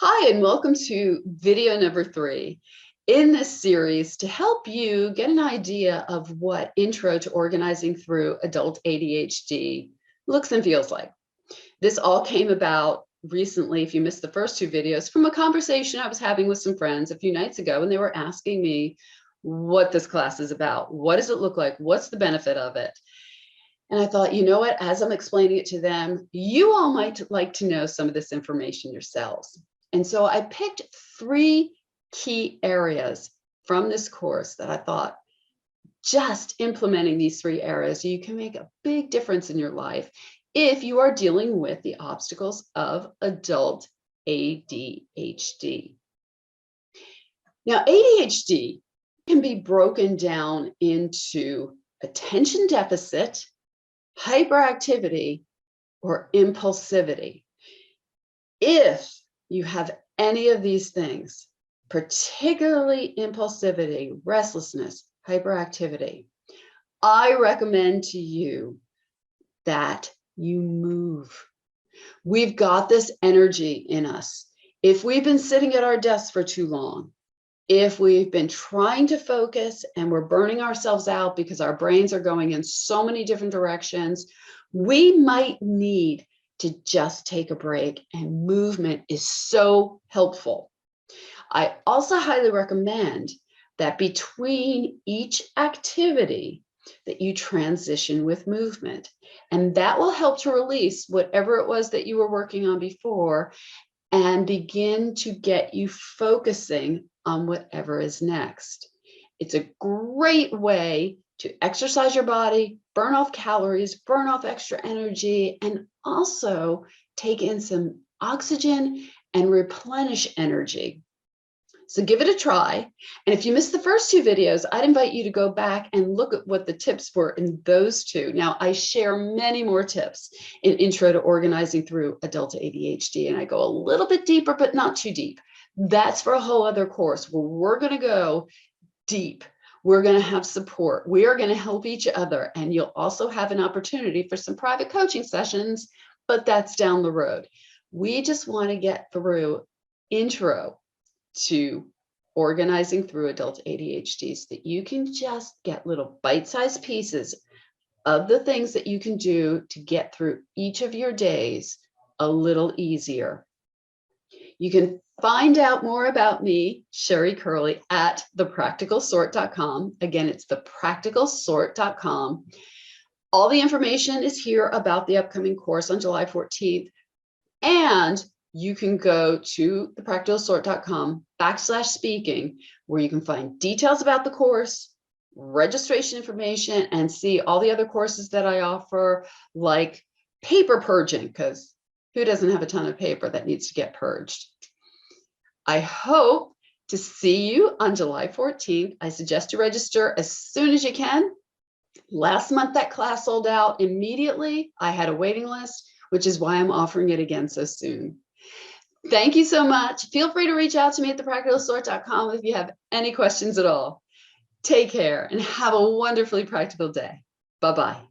Hi, and welcome to video number 3 in this series to help you get an idea of what Intro to Organizing Through Adult ADHD looks and feels like. This all came about recently, if you missed the first 2 videos, from a conversation I was having with some friends a few nights ago, and they were asking me what this class is about. What does it look like? What's the benefit of it? And I thought, you know what, as I'm explaining it to them, you all might like to know some of this information yourselves. And so I picked 3 key areas from this course that I thought just implementing these 3 areas, you can make a big difference in your life if you are dealing with the obstacles of adult ADHD. Now, ADHD can be broken down into attention deficit, hyperactivity, or impulsivity. If you have any of these things, particularly impulsivity, restlessness, hyperactivity, I recommend to you that you move. We've got this energy in us. If we've been sitting at our desks for too long, if we've been trying to focus and we're burning ourselves out because our brains are going in so many different directions, we might need to just take a break, and movement is so helpful. I also highly recommend that between each activity that you transition with movement, and that will help to release whatever it was that you were working on before and begin to get you focusing on whatever is next. It's a great way to exercise your body, burn off calories, burn off extra energy, and also take in some oxygen and replenish energy. So give it a try. And if you missed the first 2 videos, I'd invite you to go back and look at what the tips were in those 2. Now, I share many more tips in Intro to Organizing Through Adult ADHD, and I go a little bit deeper, but not too deep. That's for a whole other course where we're going to go deep. We're going to have support. We are going to help each other. And you'll also have an opportunity for some private coaching sessions, but that's down the road. We just want to get through Intro to Organizing Through Adult ADHD so that you can just get little bite-sized pieces of the things that you can do to get through each of your days a little easier. You can find out more about me, Sherry Curley, at thepracticalsort.com. Again, it's thepracticalsort.com. All the information is here about the upcoming course on July 14th. And you can go to thepracticalsort.com/speaking, where you can find details about the course, registration information, and see all the other courses that I offer, like paper purging, because who doesn't have a ton of paper that needs to get purged? I hope to see you on July 14th. I suggest you register as soon as you can. Last month, that class sold out immediately. I had a waiting list, which is why I'm offering it again so soon. Thank you so much. Feel free to reach out to me at thepracticalsort.com if you have any questions at all. Take care and have a wonderfully practical day. Bye-bye.